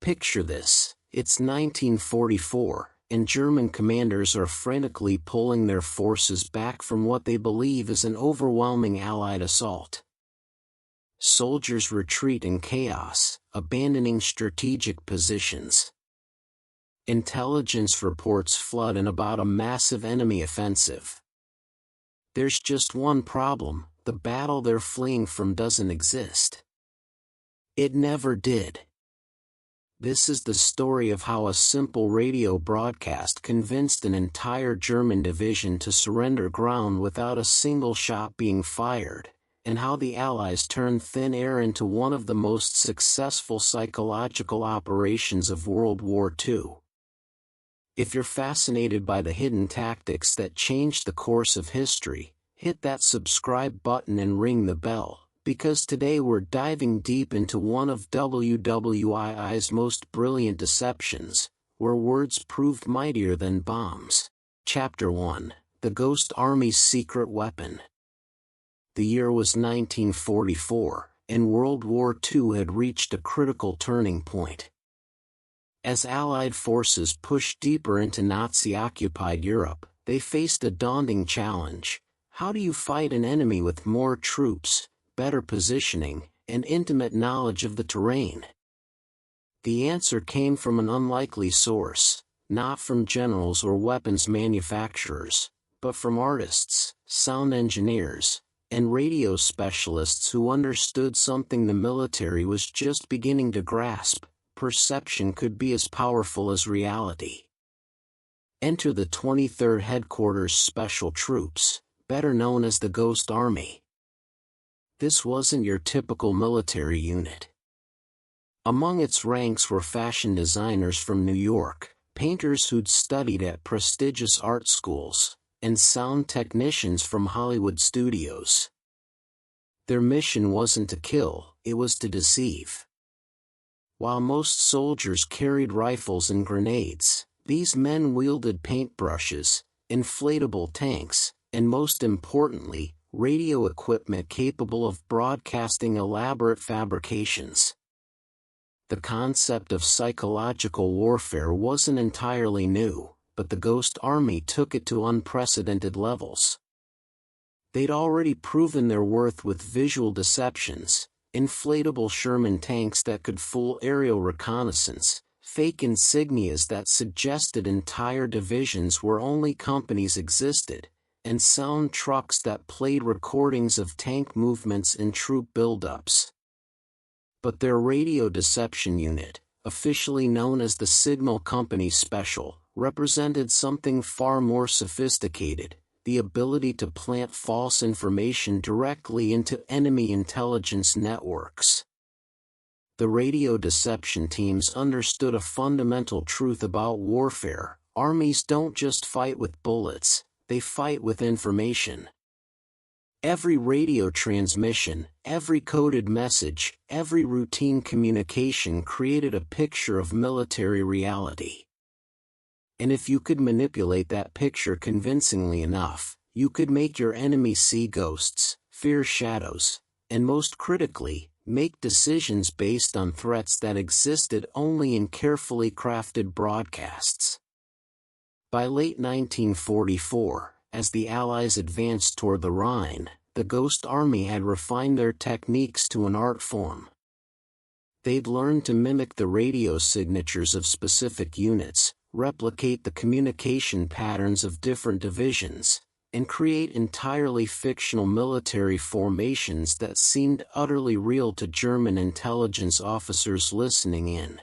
Picture this, it's 1944, and German commanders are frantically pulling their forces back from what they believe is an overwhelming Allied assault. Soldiers retreat in chaos, abandoning strategic positions. Intelligence reports flood in about a massive enemy offensive. There's just one problem: the battle they're fleeing from doesn't exist. It never did. This is the story of how a simple radio broadcast convinced an entire German division to surrender ground without a single shot being fired, and how the Allies turned thin air into one of the most successful psychological operations of World War II. If you're fascinated by the hidden tactics that changed the course of history, hit that subscribe button and ring the bell, because today we're diving deep into one of WWII's most brilliant deceptions, where words proved mightier than bombs. Chapter 1: The Ghost Army's Secret Weapon. The year was 1944, and World War II had reached a critical turning point. As Allied forces pushed deeper into Nazi-occupied Europe, they faced a daunting challenge. How do you fight an enemy with more troops, better positioning, and intimate knowledge of the terrain? The answer came from an unlikely source, not from generals or weapons manufacturers, but from artists, sound engineers, and radio specialists who understood something the military was just beginning to grasp: perception could be as powerful as reality. Enter the 23rd Headquarters Special Troops, better known as the Ghost Army. This wasn't your typical military unit. Among its ranks were fashion designers from New York, painters who'd studied at prestigious art schools, and sound technicians from Hollywood studios. Their mission wasn't to kill, it was to deceive. While most soldiers carried rifles and grenades, these men wielded paintbrushes, inflatable tanks, and most importantly, radio equipment capable of broadcasting elaborate fabrications. The concept of psychological warfare wasn't entirely new, but the Ghost Army took it to unprecedented levels. They'd already proven their worth with visual deceptions: inflatable Sherman tanks that could fool aerial reconnaissance, fake insignias that suggested entire divisions where only companies existed, and sound trucks that played recordings of tank movements and troop buildups. But their radio deception unit, officially known as the Signal Company Special, represented something far more sophisticated: the ability to plant false information directly into enemy intelligence networks. The radio deception teams understood a fundamental truth about warfare: armies don't just fight with bullets, they fight with information. Every radio transmission, every coded message, every routine communication created a picture of military reality. And if you could manipulate that picture convincingly enough, you could make your enemy see ghosts, fear shadows, and most critically, make decisions based on threats that existed only in carefully crafted broadcasts. By late 1944, as the Allies advanced toward the Rhine, the Ghost Army had refined their techniques to an art form. They'd learned to mimic the radio signatures of specific units, replicate the communication patterns of different divisions, and create entirely fictional military formations that seemed utterly real to German intelligence officers listening in.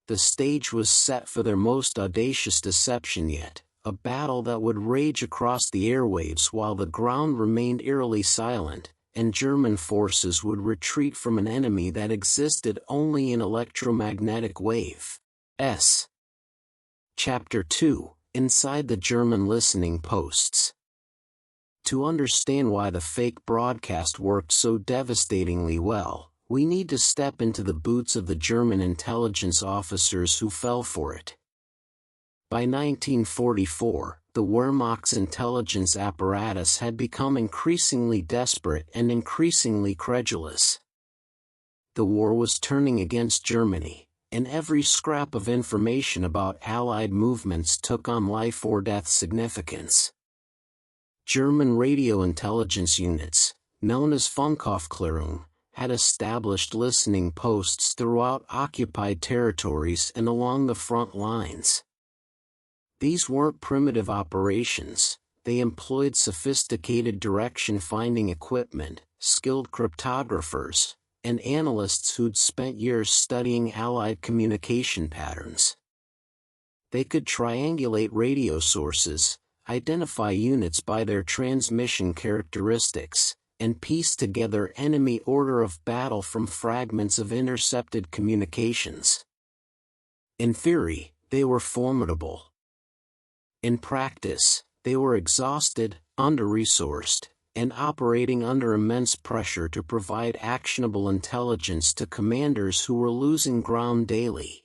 The stage was set for their most audacious deception yet, a battle that would rage across the airwaves while the ground remained eerily silent, and German forces would retreat from an enemy that existed only in electromagnetic waves. Chapter 2: Inside the German Listening Posts. To understand why the fake broadcast worked so devastatingly well, we need to step into the boots of the German intelligence officers who fell for it. By 1944, the Wehrmacht's intelligence apparatus had become increasingly desperate and increasingly credulous. The war was turning against Germany, and every scrap of information about Allied movements took on life-or-death significance. German radio intelligence units, known as Funkaufklärung, had established listening posts throughout occupied territories and along the front lines. These weren't primitive operations. They employed sophisticated direction-finding equipment, skilled cryptographers, and analysts who'd spent years studying Allied communication patterns. They could triangulate radio sources, identify units by their transmission characteristics, and piece together enemy order of battle from fragments of intercepted communications. In theory, they were formidable. In practice, they were exhausted, under-resourced, and operating under immense pressure to provide actionable intelligence to commanders who were losing ground daily.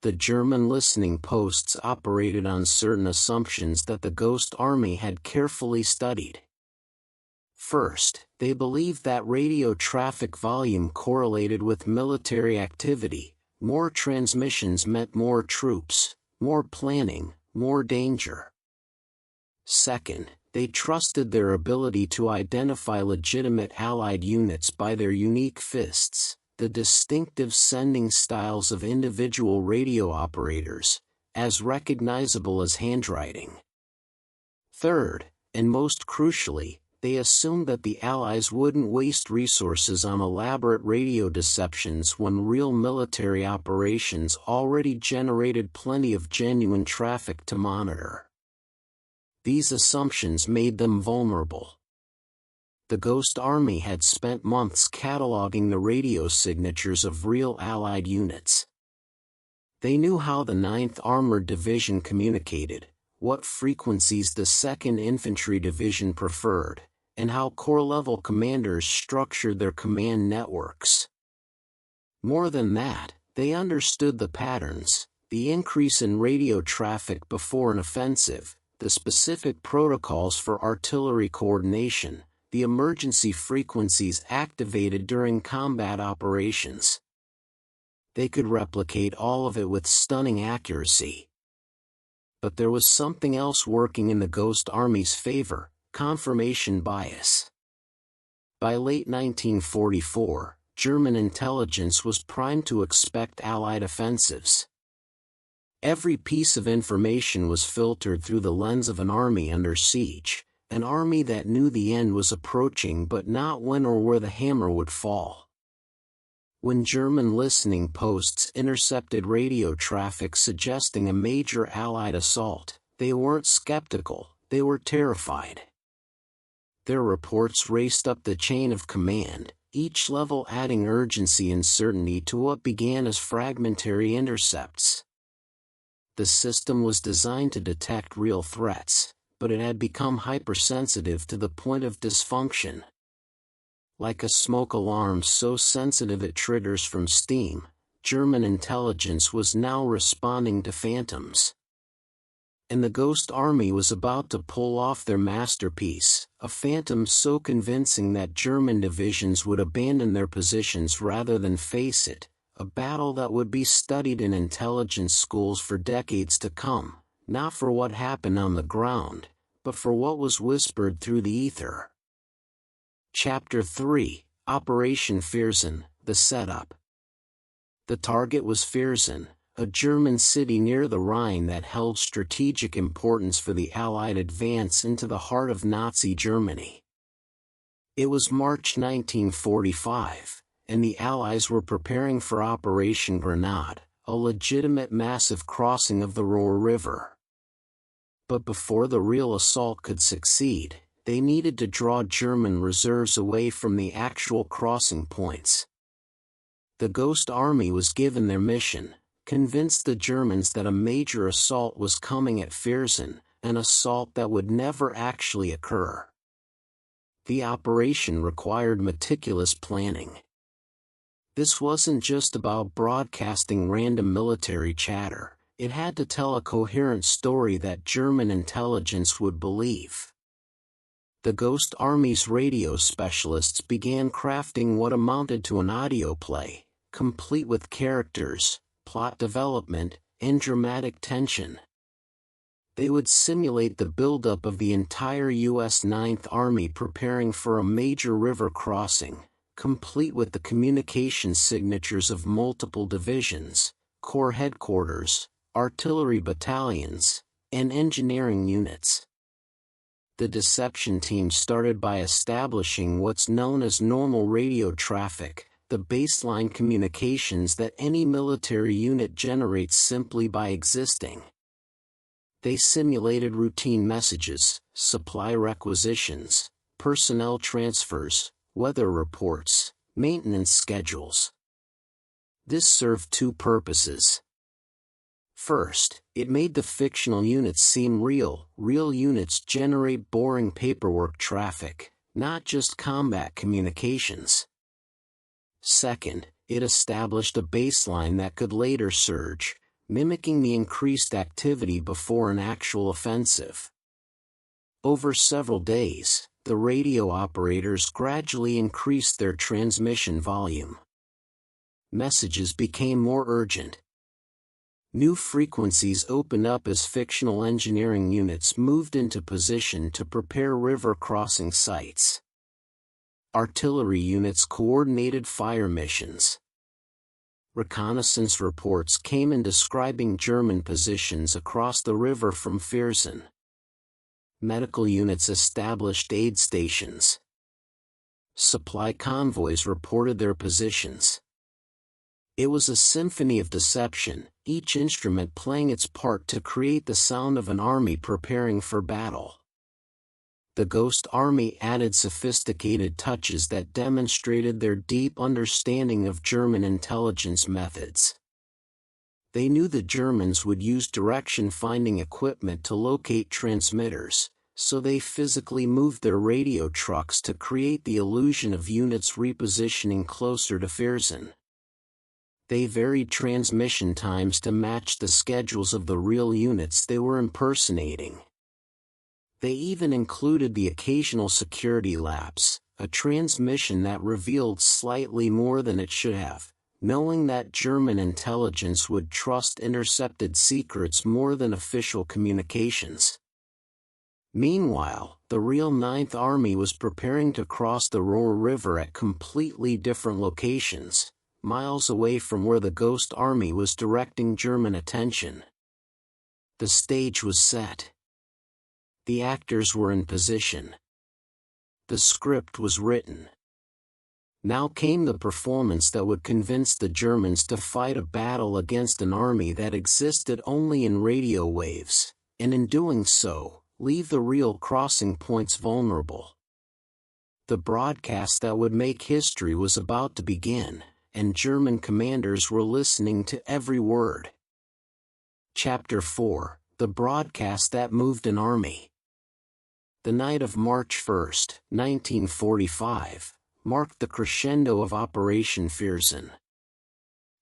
The German listening posts operated on certain assumptions that the Ghost Army had carefully studied. First, they believed that radio traffic volume correlated with military activity. More transmissions meant more troops, more planning, more danger. Second, they trusted their ability to identify legitimate Allied units by their unique fists, the distinctive sending styles of individual radio operators, as recognizable as handwriting. Third, and most crucially, they assumed that the Allies wouldn't waste resources on elaborate radio deceptions when real military operations already generated plenty of genuine traffic to monitor. These assumptions made them vulnerable. The Ghost Army had spent months cataloging the radio signatures of real Allied units. They knew how the 9th Armored Division communicated, what frequencies the 2nd Infantry Division preferred, and how corps-level commanders structured their command networks. More than that, they understood the patterns, the increase in radio traffic before an offensive, the specific protocols for artillery coordination, the emergency frequencies activated during combat operations. They could replicate all of it with stunning accuracy. But there was something else working in the Ghost Army's favor: confirmation bias. By late 1944, German intelligence was primed to expect Allied offensives. Every piece of information was filtered through the lens of an army under siege, an army that knew the end was approaching but not when or where the hammer would fall. When German listening posts intercepted radio traffic suggesting a major Allied assault, they weren't skeptical, they were terrified. Their reports raced up the chain of command, each level adding urgency and certainty to what began as fragmentary intercepts. The system was designed to detect real threats, but it had become hypersensitive to the point of dysfunction. Like a smoke alarm so sensitive it triggers from steam, German intelligence was now responding to phantoms. And the Ghost Army was about to pull off their masterpiece, a phantom so convincing that German divisions would abandon their positions rather than face it, a battle that would be studied in intelligence schools for decades to come, not for what happened on the ground, but for what was whispered through the ether. Chapter 3, Operation Viersen, the setup. The target was Viersen, a German city near the Rhine that held strategic importance for the Allied advance into the heart of Nazi Germany. It was March 1945, and the Allies were preparing for Operation Grenade, a legitimate massive crossing of the Ruhr River. But before the real assault could succeed, they needed to draw German reserves away from the actual crossing points. The Ghost Army was given their mission: convince the Germans that a major assault was coming at Viersen, an assault that would never actually occur. The operation required meticulous planning. This wasn't just about broadcasting random military chatter, it had to tell a coherent story that German intelligence would believe. The Ghost Army's radio specialists began crafting what amounted to an audio play, complete with characters, plot development, and dramatic tension. They would simulate the buildup of the entire U.S. Ninth Army preparing for a major river crossing, complete with the communication signatures of multiple divisions, corps headquarters, artillery battalions, and engineering units. The deception team started by establishing what's known as normal radio traffic, the baseline communications that any military unit generates simply by existing. They simulated routine messages, supply requisitions, personnel transfers, weather reports, maintenance schedules. This served two purposes. First, it made the fictional units seem real. Real units generate boring paperwork traffic, not just combat communications. Second, it established a baseline that could later surge, mimicking the increased activity before an actual offensive. Over several days, the radio operators gradually increased their transmission volume. Messages became more urgent. New frequencies opened up as fictional engineering units moved into position to prepare river crossing sites. Artillery units coordinated fire missions. Reconnaissance reports came in describing German positions across the river from Viersen. Medical units established aid stations. Supply convoys reported their positions. It was a symphony of deception, each instrument playing its part to create the sound of an army preparing for battle. The Ghost Army added sophisticated touches that demonstrated their deep understanding of German intelligence methods. They knew the Germans would use direction-finding equipment to locate transmitters, so they physically moved their radio trucks to create the illusion of units repositioning closer to Viersen. They varied transmission times to match the schedules of the real units they were impersonating. They even included the occasional security lapse, a transmission that revealed slightly more than it should have, knowing that German intelligence would trust intercepted secrets more than official communications. Meanwhile, the real Ninth Army was preparing to cross the Ruhr River at completely different locations, miles away from where the Ghost Army was directing German attention. The stage was set. The actors were in position. The script was written. Now came the performance that would convince the Germans to fight a battle against an army that existed only in radio waves, and in doing so, leave the real crossing points vulnerable. The broadcast that would make history was about to begin, and German commanders were listening to every word. Chapter 4: The Broadcast That Moved an Army. The night of March 1, 1945, marked the crescendo of Operation Viersen.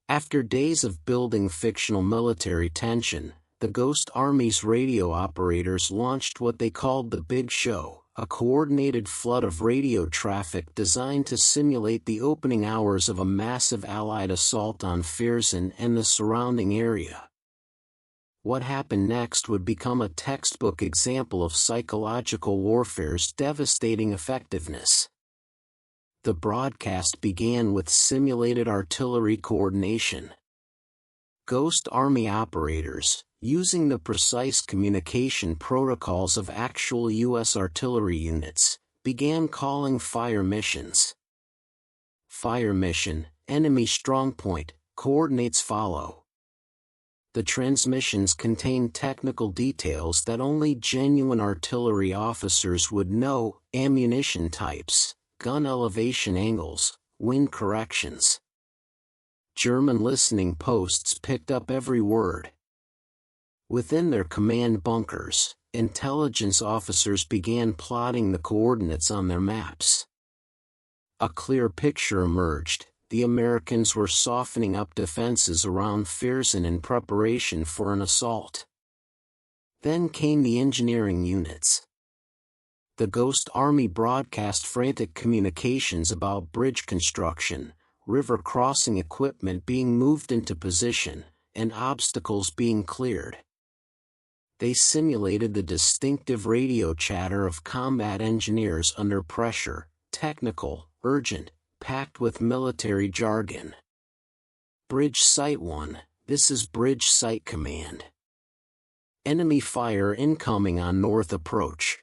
After days of building fictional military tension, the Ghost Army's radio operators launched what they called the Big Show, a coordinated flood of radio traffic designed to simulate the opening hours of a massive Allied assault on Viersen and the surrounding area. What happened next would become a textbook example of psychological warfare's devastating effectiveness. The broadcast began with simulated artillery coordination. Ghost Army operators, using the precise communication protocols of actual U.S. artillery units, began calling fire missions. Fire mission, enemy strongpoint, coordinates follow. The transmissions contained technical details that only genuine artillery officers would know: ammunition types, gun elevation angles, wind corrections. German listening posts picked up every word. Within their command bunkers, intelligence officers began plotting the coordinates on their maps. A clear picture emerged. The Americans were softening up defenses around Viersen in preparation for an assault. Then came the engineering units. The Ghost Army broadcast frantic communications about bridge construction, river crossing equipment being moved into position, and obstacles being cleared. They simulated the distinctive radio chatter of combat engineers under pressure, technical, urgent, packed with military jargon. Bridge Site 1, this is Bridge Site Command. Enemy fire incoming on north approach.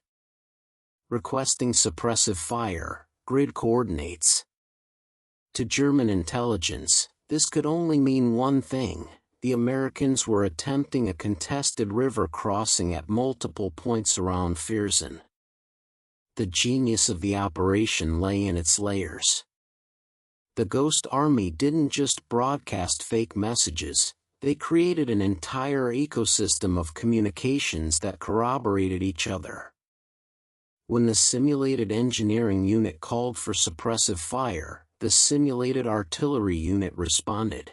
Requesting suppressive fire, grid coordinates. To German intelligence, this could only mean one thing: the Americans were attempting a contested river crossing at multiple points around Viersen. The genius of the operation lay in its layers. The Ghost Army didn't just broadcast fake messages, they created an entire ecosystem of communications that corroborated each other. When the simulated engineering unit called for suppressive fire, the simulated artillery unit responded.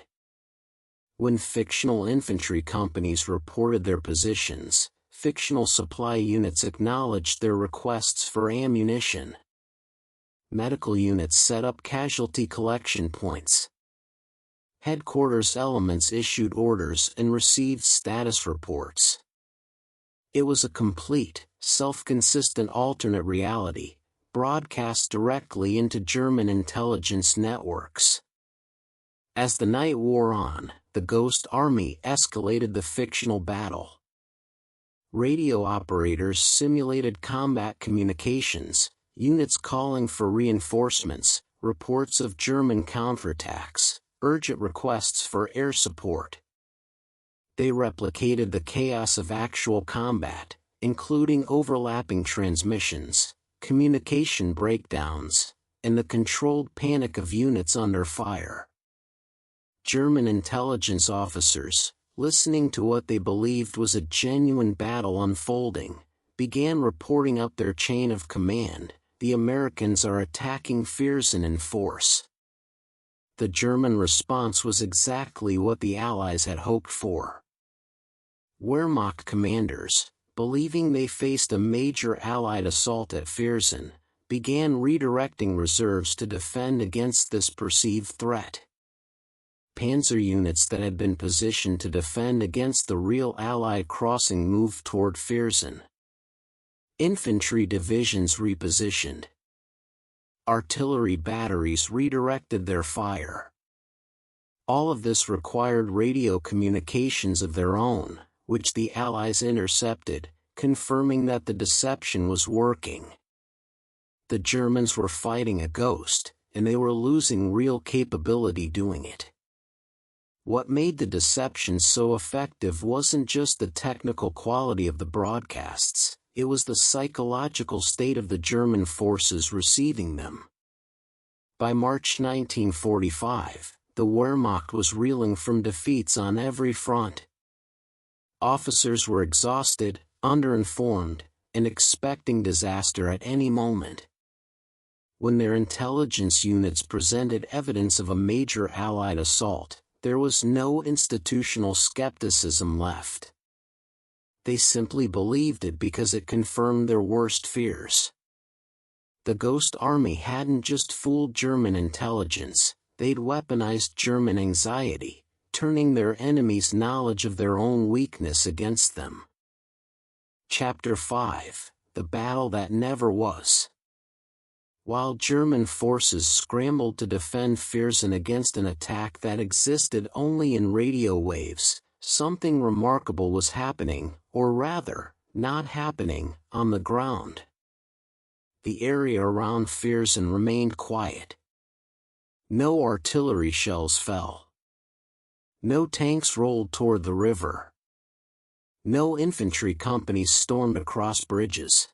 When fictional infantry companies reported their positions, fictional supply units acknowledged their requests for ammunition. Medical units set up casualty collection points. Headquarters elements issued orders and received status reports. It was a complete, self-consistent alternate reality, broadcast directly into German intelligence networks. As the night wore on, the Ghost Army escalated the fictional battle. Radio operators simulated combat communications, units calling for reinforcements, reports of German counterattacks, urgent requests for air support. They replicated the chaos of actual combat, including overlapping transmissions, communication breakdowns, and the controlled panic of units under fire. German intelligence officers, listening to what they believed was a genuine battle unfolding, began reporting up their chain of command: the Americans are attacking Viersen in force. The German response was exactly what the Allies had hoped for. Wehrmacht commanders, believing they faced a major Allied assault at Viersen, began redirecting reserves to defend against this perceived threat. Panzer units that had been positioned to defend against the real Allied crossing moved toward Viersen. Infantry divisions repositioned. Artillery batteries redirected their fire. All of this required radio communications of their own, which the Allies intercepted, confirming that the deception was working. The Germans were fighting a ghost, and they were losing real capability doing it. What made the deception so effective wasn't just the technical quality of the broadcasts, it was the psychological state of the German forces receiving them. By March 1945, the Wehrmacht was reeling from defeats on every front. Officers were exhausted, underinformed, and expecting disaster at any moment. When their intelligence units presented evidence of a major Allied assault, there was no institutional skepticism left. They simply believed it because it confirmed their worst fears. The Ghost Army hadn't just fooled German intelligence, they'd weaponized German anxiety, turning their enemies' knowledge of their own weakness against them. Chapter 5: The Battle That Never Was. While German forces scrambled to defend Viersen against an attack that existed only in radio waves, something remarkable was happening, or rather, not happening, on the ground. The area around Viersen remained quiet. No artillery shells fell. No tanks rolled toward the river. No infantry companies stormed across bridges.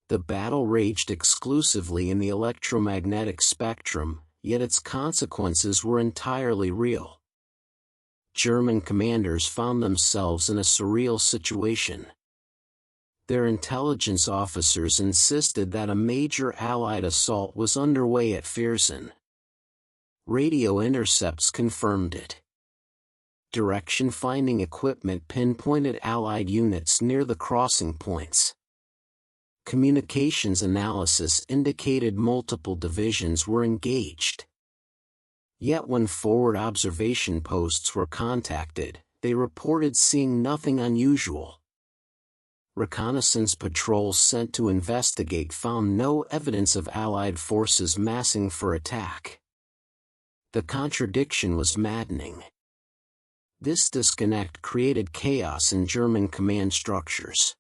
The battle raged exclusively in the electromagnetic spectrum, yet its consequences were entirely real. German commanders found themselves in a surreal situation. Their intelligence officers insisted that a major Allied assault was underway at Viersen. Radio intercepts confirmed it. Direction-finding equipment pinpointed Allied units near the crossing points. Communications analysis indicated multiple divisions were engaged. Yet when forward observation posts were contacted, they reported seeing nothing unusual. Reconnaissance patrols sent to investigate found no evidence of Allied forces massing for attack. The contradiction was maddening. This disconnect created chaos in German command structures.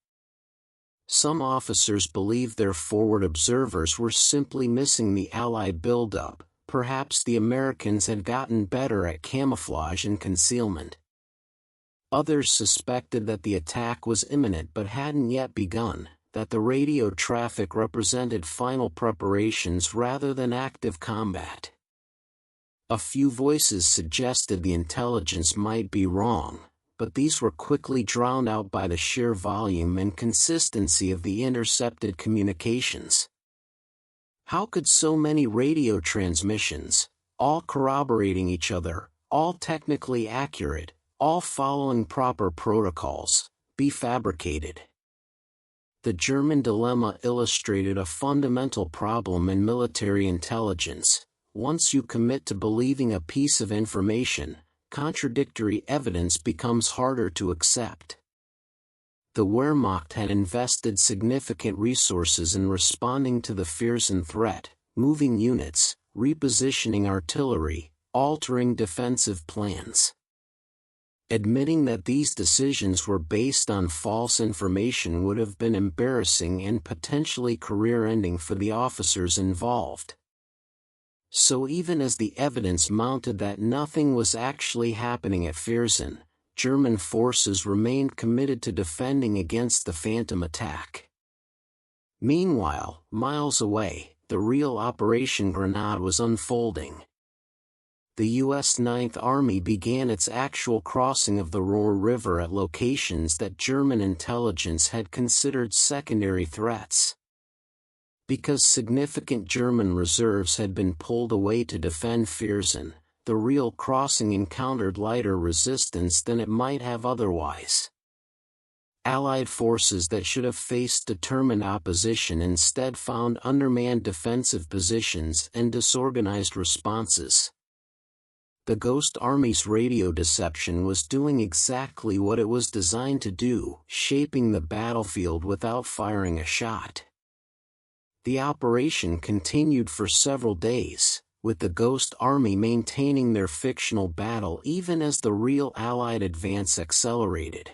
Some officers believed their forward observers were simply missing the Allied buildup. Perhaps the Americans had gotten better at camouflage and concealment. Others suspected that the attack was imminent but hadn't yet begun, that the radio traffic represented final preparations rather than active combat. A few voices suggested the intelligence might be wrong, but these were quickly drowned out by the sheer volume and consistency of the intercepted communications. How could so many radio transmissions, all corroborating each other, all technically accurate, all following proper protocols, be fabricated? The German dilemma illustrated a fundamental problem in military intelligence. Once you commit to believing a piece of information, contradictory evidence becomes harder to accept. The Wehrmacht had invested significant resources in responding to the Viersen threat, moving units, repositioning artillery, altering defensive plans. Admitting that these decisions were based on false information would have been embarrassing and potentially career-ending for the officers involved. So even as the evidence mounted that nothing was actually happening at Viersen, German forces remained committed to defending against the phantom attack. Meanwhile, miles away, the real Operation Grenade was unfolding. The U.S. Ninth Army began its actual crossing of the Ruhr River at locations that German intelligence had considered secondary threats. Because significant German reserves had been pulled away to defend Viersen, the real crossing encountered lighter resistance than it might have otherwise. Allied forces that should have faced determined opposition instead found undermanned defensive positions and disorganized responses. The Ghost Army's radio deception was doing exactly what it was designed to do, shaping the battlefield without firing a shot. The operation continued for several days, with the Ghost Army maintaining their fictional battle even as the real Allied advance accelerated.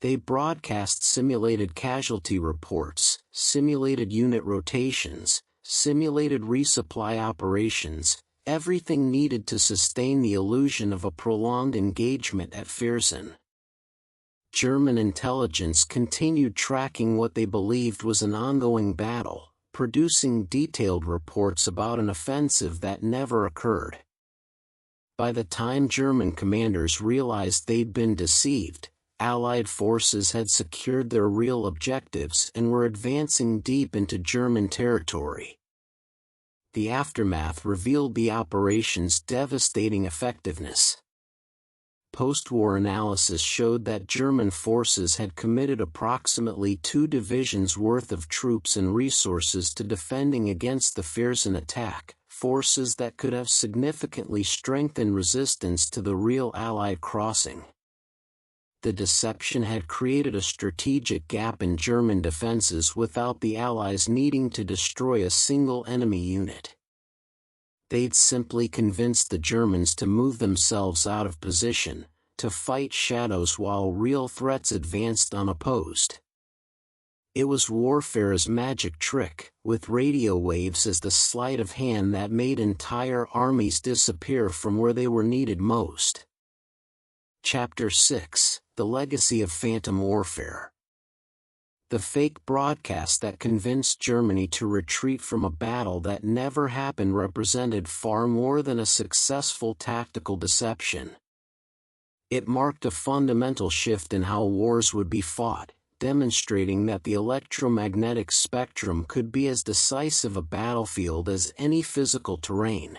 They broadcast simulated casualty reports, simulated unit rotations, simulated resupply operations, everything needed to sustain the illusion of a prolonged engagement at Viersen. German intelligence continued tracking what they believed was an ongoing battle, producing detailed reports about an offensive that never occurred. By the time German commanders realized they'd been deceived, Allied forces had secured their real objectives and were advancing deep into German territory. The aftermath revealed the operation's devastating effectiveness. Post-war analysis showed that German forces had committed approximately 2 divisions' worth of troops and resources to defending against the Viersen attack, forces that could have significantly strengthened resistance to the real Allied crossing. The deception had created a strategic gap in German defenses without the Allies needing to destroy a single enemy unit. They'd simply convinced the Germans to move themselves out of position, to fight shadows while real threats advanced unopposed. It was warfare's magic trick, with radio waves as the sleight of hand that made entire armies disappear from where they were needed most. Chapter 6: The Legacy of Phantom Warfare. The fake broadcast that convinced Germany to retreat from a battle that never happened represented far more than a successful tactical deception. It marked a fundamental shift in how wars would be fought, demonstrating that the electromagnetic spectrum could be as decisive a battlefield as any physical terrain.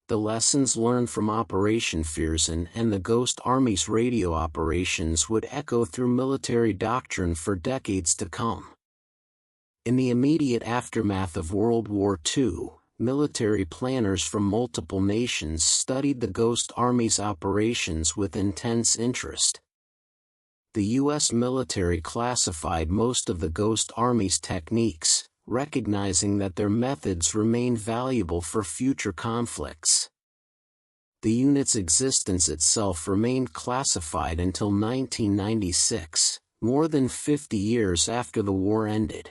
The lessons learned from Operation Viersen and the Ghost Army's radio operations would echo through military doctrine for decades to come. In the immediate aftermath of World War II, military planners from multiple nations studied the Ghost Army's operations with intense interest. The U.S. military classified most of the Ghost Army's techniques, recognizing that their methods remained valuable for future conflicts. The unit's existence itself remained classified until 1996, more than 50 years after the war ended.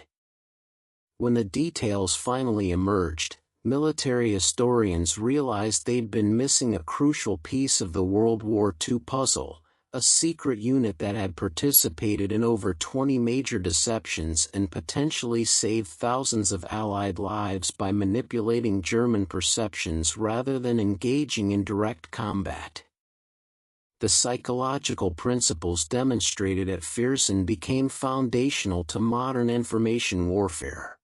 When the details finally emerged, military historians realized they'd been missing a crucial piece of the World War II puzzle, a secret unit that had participated in over 20 major deceptions and potentially saved thousands of Allied lives by manipulating German perceptions rather than engaging in direct combat. The psychological principles demonstrated at Viersen became foundational to modern information warfare.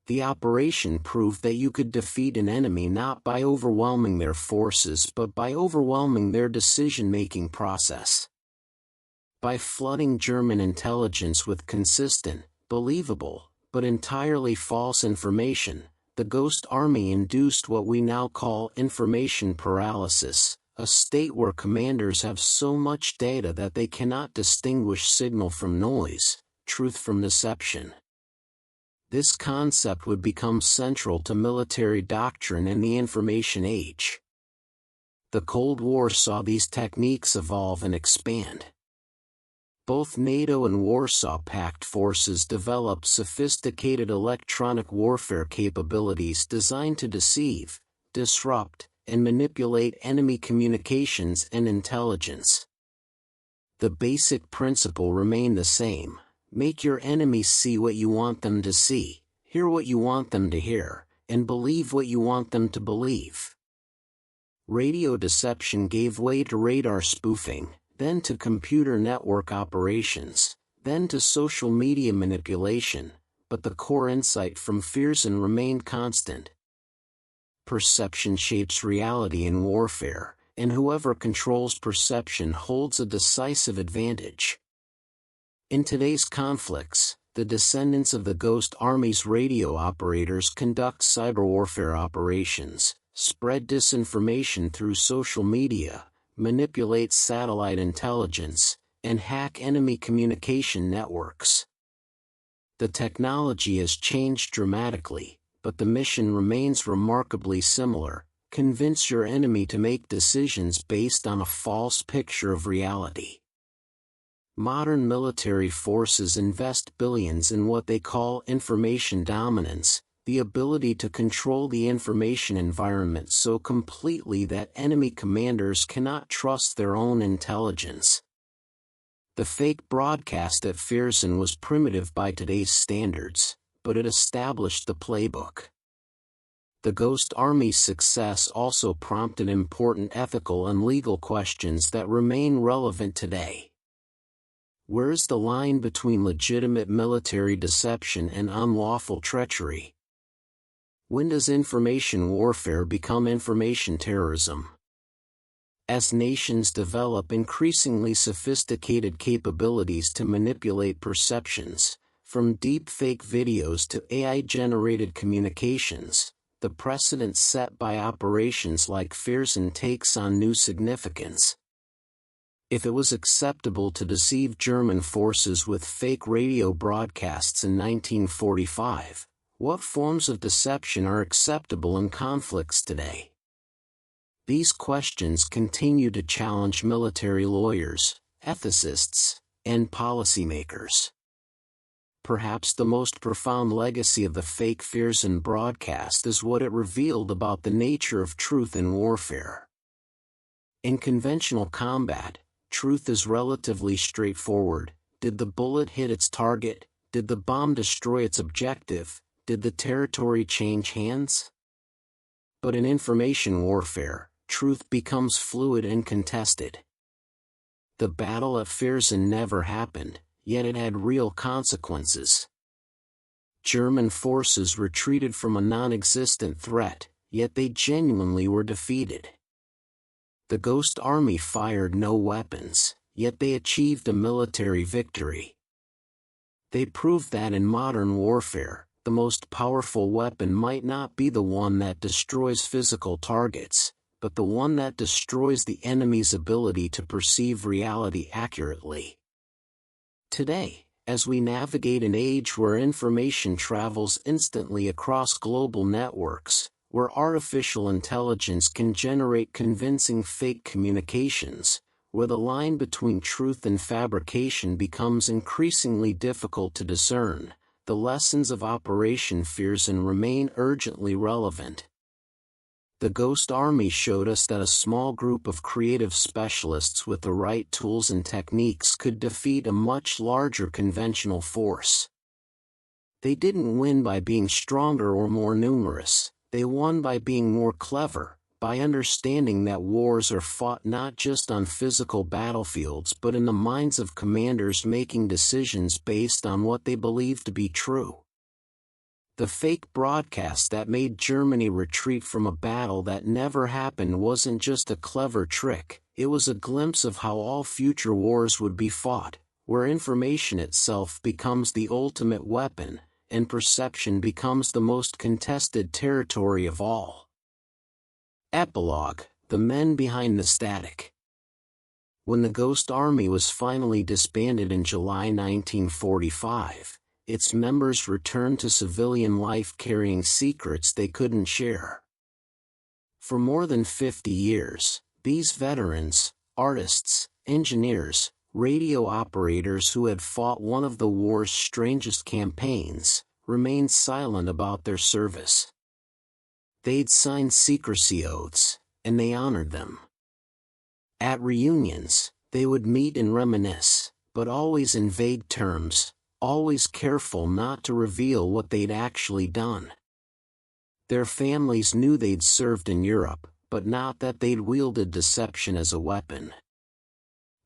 The operation proved that you could defeat an enemy not by overwhelming their forces but by overwhelming their decision-making process. By flooding German intelligence with consistent, believable, but entirely false information, the Ghost Army induced what we now call information paralysis, a state where commanders have so much data that they cannot distinguish signal from noise, truth from deception. This concept would become central to military doctrine in the information age. The Cold War saw these techniques evolve and expand. Both NATO and Warsaw Pact forces developed sophisticated electronic warfare capabilities designed to deceive, disrupt, and manipulate enemy communications and intelligence. The basic principle remained the same. Make your enemies see what you want them to see, hear what you want them to hear, and believe what you want them to believe. Radio deception gave way to radar spoofing, then to computer network operations, then to social media manipulation, but the core insight from Viersen remained constant. Perception shapes reality in warfare, and whoever controls perception holds a decisive advantage. In today's conflicts, the descendants of the Ghost Army's radio operators conduct cyber warfare operations, spread disinformation through social media, manipulate satellite intelligence, and hack enemy communication networks. The technology has changed dramatically, but the mission remains remarkably similar: convince your enemy to make decisions based on a false picture of reality. Modern military forces invest billions in what they call information dominance, the ability to control the information environment so completely that enemy commanders cannot trust their own intelligence. The fake broadcast at Viersen was primitive by today's standards, but it established the playbook. The Ghost Army's success also prompted important ethical and legal questions that remain relevant today. Where is the line between legitimate military deception and unlawful treachery? When does information warfare become information terrorism? As nations develop increasingly sophisticated capabilities to manipulate perceptions, from deep-fake videos to AI-generated communications, the precedent set by operations like Viersen takes on new significance. If it was acceptable to deceive German forces with fake radio broadcasts in 1945, what forms of deception are acceptable in conflicts today? These questions continue to challenge military lawyers, ethicists, and policymakers. Perhaps the most profound legacy of the fake Viersen broadcast is what it revealed about the nature of truth in warfare. In conventional combat, truth is relatively straightforward. Did the bullet hit its target? Did the bomb destroy its objective? Did the territory change hands? But in information warfare, truth becomes fluid and contested. The battle at Viersen never happened, yet it had real consequences. German forces retreated from a non-existent threat, yet they genuinely were defeated. The Ghost Army fired no weapons, yet they achieved a military victory. They proved that in modern warfare, the most powerful weapon might not be the one that destroys physical targets, but the one that destroys the enemy's ability to perceive reality accurately. Today, as we navigate an age where information travels instantly across global networks, where artificial intelligence can generate convincing fake communications, where the line between truth and fabrication becomes increasingly difficult to discern, the lessons of Operation Fearsome remain urgently relevant. The Ghost Army showed us that a small group of creative specialists with the right tools and techniques could defeat a much larger conventional force. They didn't win by being stronger or more numerous, they won by being more clever, by understanding that wars are fought not just on physical battlefields but in the minds of commanders making decisions based on what they believe to be true. The fake broadcast that made Germany retreat from a battle that never happened wasn't just a clever trick, it was a glimpse of how all future wars would be fought, where information itself becomes the ultimate weapon, and perception becomes the most contested territory of all. Epilogue: The men behind the static. When the Ghost Army was finally disbanded in July 1945, its members returned to civilian life carrying secrets they couldn't share. For more than 50 years, these veterans, artists, engineers, radio operators who had fought one of the war's strangest campaigns, remained silent about their service. They'd signed secrecy oaths, and they honored them. At reunions, they would meet and reminisce, but always in vague terms, always careful not to reveal what they'd actually done. Their families knew they'd served in Europe, but not that they'd wielded deception as a weapon.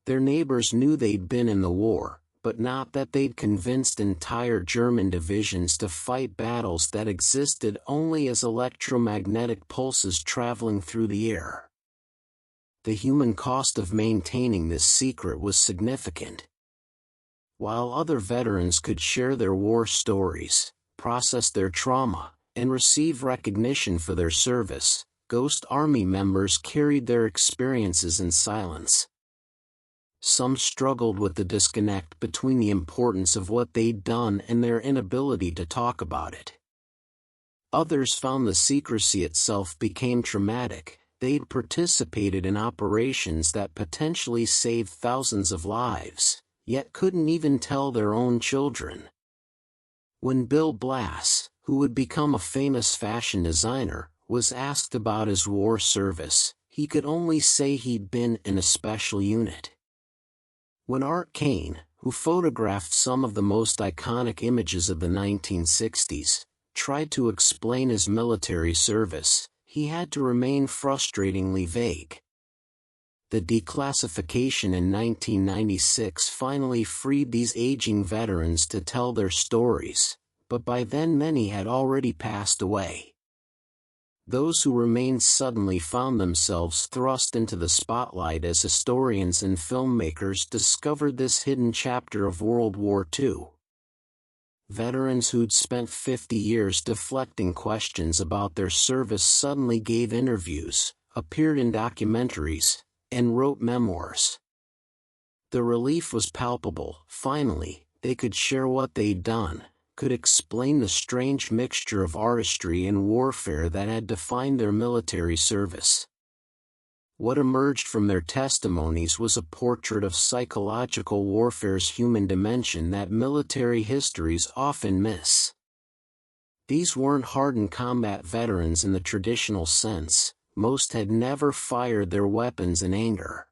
Their neighbors knew they'd been in the war, but not that they'd convinced entire German divisions to fight battles that existed only as electromagnetic pulses traveling through the air. The human cost of maintaining this secret was significant. While other veterans could share their war stories, process their trauma, and receive recognition for their service, Ghost Army members carried their experiences in silence. Some struggled with the disconnect between the importance of what they'd done and their inability to talk about it. Others found the secrecy itself became traumatic. They'd participated in operations that potentially saved thousands of lives, yet couldn't even tell their own children. When Bill Blass, who would become a famous fashion designer, was asked about his war service, he could only say he'd been in a special unit. When Art Kane, who photographed some of the most iconic images of the 1960s, tried to explain his military service, he had to remain frustratingly vague. The declassification in 1996 finally freed these aging veterans to tell their stories, but by then many had already passed away. Those who remained suddenly found themselves thrust into the spotlight as historians and filmmakers discovered this hidden chapter of World War II. Veterans who'd spent 50 years deflecting questions about their service suddenly gave interviews, appeared in documentaries, and wrote memoirs. The relief was palpable. Finally, they could share what they'd done, could explain the strange mixture of artistry and warfare that had defined their military service. What emerged from their testimonies was a portrait of psychological warfare's human dimension that military histories often miss. These weren't hardened combat veterans in the traditional sense. Most had never fired their weapons in anger.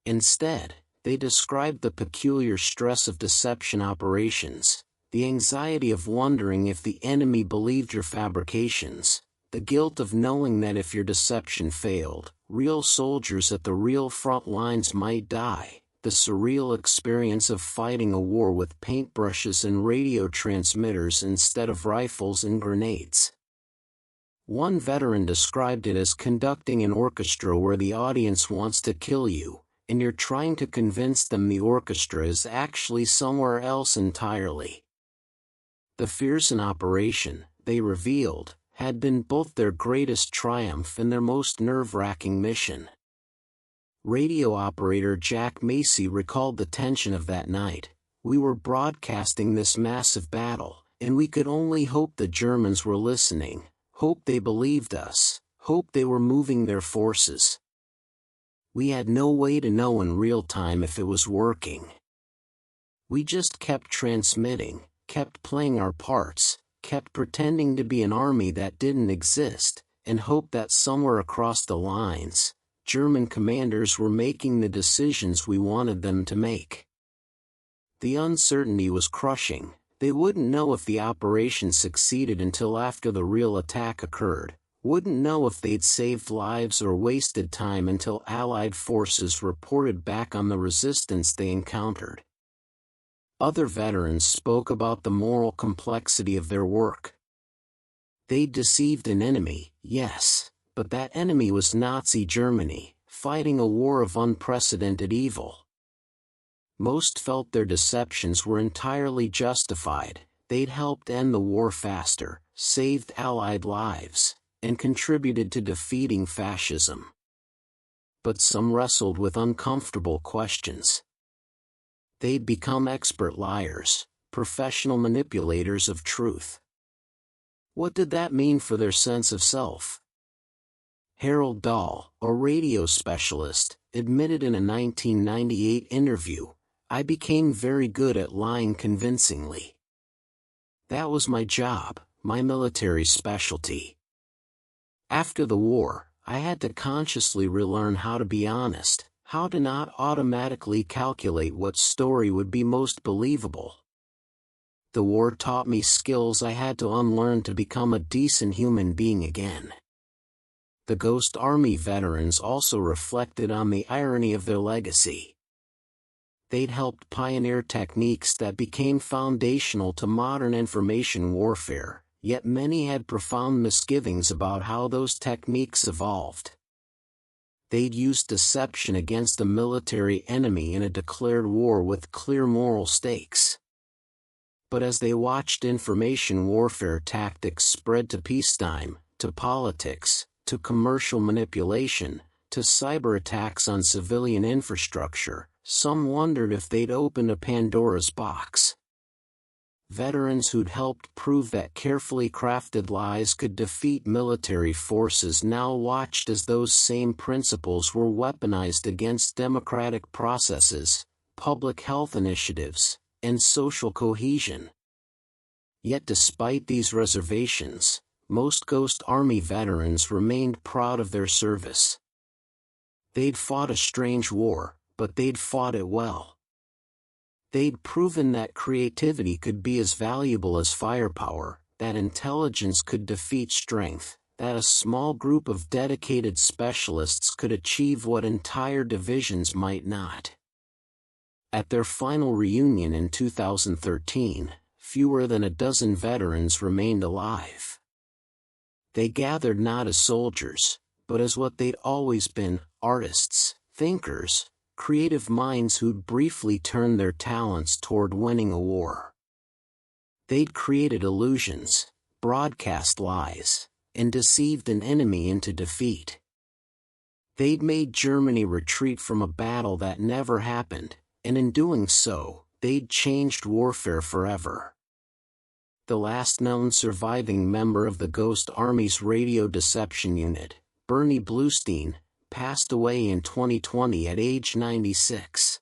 Instead, they described the peculiar stress of deception operations, the anxiety of wondering if the enemy believed your fabrications, the guilt of knowing that if your deception failed, real soldiers at the real front lines might die, the surreal experience of fighting a war with paintbrushes and radio transmitters instead of rifles and grenades. One veteran described it as conducting an orchestra where the audience wants to kill you, and you're trying to convince them the orchestra is actually somewhere else entirely. The Fearsome operation, they revealed, had been both their greatest triumph and their most nerve-wracking mission. Radio operator Jack Macy recalled the tension of that night. We were broadcasting this massive battle, and we could only hope the Germans were listening, hope they believed us, hope they were moving their forces. We had no way to know in real time if it was working. We just kept transmitting, kept playing our parts, kept pretending to be an army that didn't exist, and hoped that somewhere across the lines, German commanders were making the decisions we wanted them to make. The uncertainty was crushing. They wouldn't know if the operation succeeded until after the real attack occurred, wouldn't know if they'd saved lives or wasted time until Allied forces reported back on the resistance they encountered. Other veterans spoke about the moral complexity of their work. They'd deceived an enemy, yes, but that enemy was Nazi Germany, fighting a war of unprecedented evil. Most felt their deceptions were entirely justified. They'd helped end the war faster, saved Allied lives, and contributed to defeating fascism. But some wrestled with uncomfortable questions. They'd become expert liars, professional manipulators of truth. What did that mean for their sense of self? Harold Dahl, a radio specialist, admitted in a 1998 interview, "I became very good at lying convincingly. That was my job, my military specialty. After the war, I had to consciously relearn how to be honest, how to not automatically calculate what story would be most believable. The war taught me skills I had to unlearn to become a decent human being again." The Ghost Army veterans also reflected on the irony of their legacy. They'd helped pioneer techniques that became foundational to modern information warfare, yet many had profound misgivings about how those techniques evolved. They'd used deception against a military enemy in a declared war with clear moral stakes. But as they watched information warfare tactics spread to peacetime, to politics, to commercial manipulation, to cyber attacks on civilian infrastructure, some wondered if they'd opened a Pandora's box. Veterans who'd helped prove that carefully crafted lies could defeat military forces now watched as those same principles were weaponized against democratic processes, public health initiatives, and social cohesion. Yet despite these reservations, most Ghost Army veterans remained proud of their service. They'd fought a strange war, but they'd fought it well. They'd proven that creativity could be as valuable as firepower, that intelligence could defeat strength, that a small group of dedicated specialists could achieve what entire divisions might not. At their final reunion in 2013, fewer than a dozen veterans remained alive. They gathered not as soldiers, but as what they'd always been, artists, thinkers, creative minds who'd briefly turned their talents toward winning a war. They'd created illusions, broadcast lies, and deceived an enemy into defeat. They'd made Germany retreat from a battle that never happened, and in doing so, they'd changed warfare forever. The last known surviving member of the Ghost Army's radio deception unit, Bernie Bluestein, passed away in 2020 at age 96.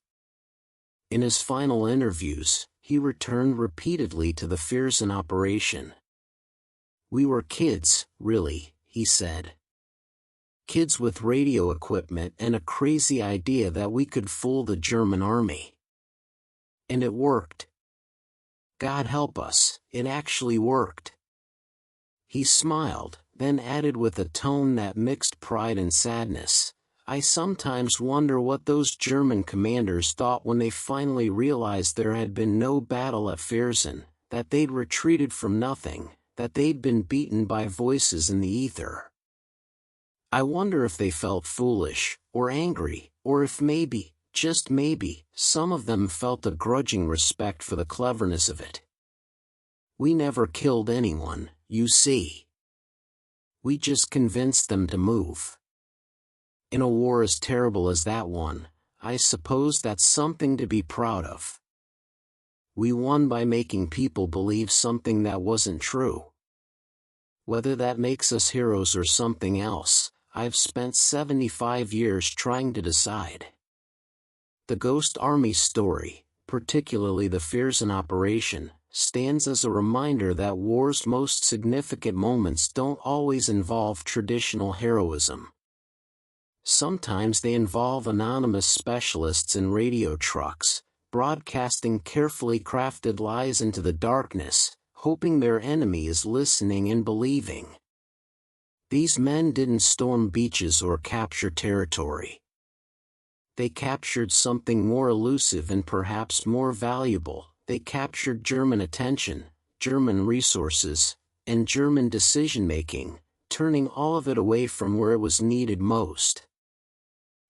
In his final interviews, he returned repeatedly to the Fearsome operation. "We were kids, really," he said. "Kids with radio equipment and a crazy idea that we could fool the German army. And it worked. God help us, it actually worked." He smiled, then added with a tone that mixed pride and sadness, "I sometimes wonder what those German commanders thought when they finally realized there had been no battle at Fearsome, that they'd retreated from nothing, that they'd been beaten by voices in the ether. I wonder if they felt foolish, or angry, or if maybe, just maybe, some of them felt a grudging respect for the cleverness of it." We never killed anyone, you see. We just convinced them to move. In a war as terrible as that one, I suppose that's something to be proud of. We won by making people believe something that wasn't true. Whether that makes us heroes or something else, I've spent 75 years trying to decide. The Ghost Army story, particularly the Fearsome operation, stands as a reminder that war's most significant moments don't always involve traditional heroism. Sometimes they involve anonymous specialists in radio trucks, broadcasting carefully crafted lies into the darkness, hoping their enemy is listening and believing. These men didn't storm beaches or capture territory. They captured something more elusive and perhaps more valuable. They captured German attention, German resources, and German decision-making, turning all of it away from where it was needed most.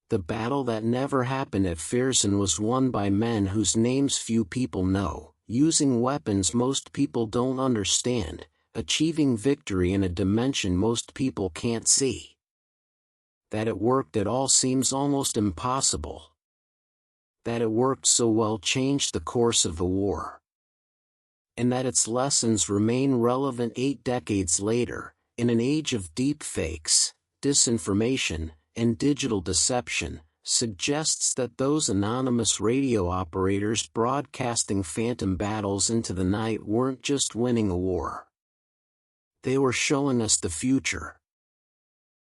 The battle that never happened at Fearsome was won by men whose names few people know, using weapons most people don't understand, achieving victory in a dimension most people can't see. That it worked at all seems almost impossible. That it worked so well changed the course of the war. And that its lessons remain relevant 8 decades later, in an age of deep fakes, disinformation, and digital deception, suggests that those anonymous radio operators broadcasting phantom battles into the night weren't just winning a war. They were showing us the future.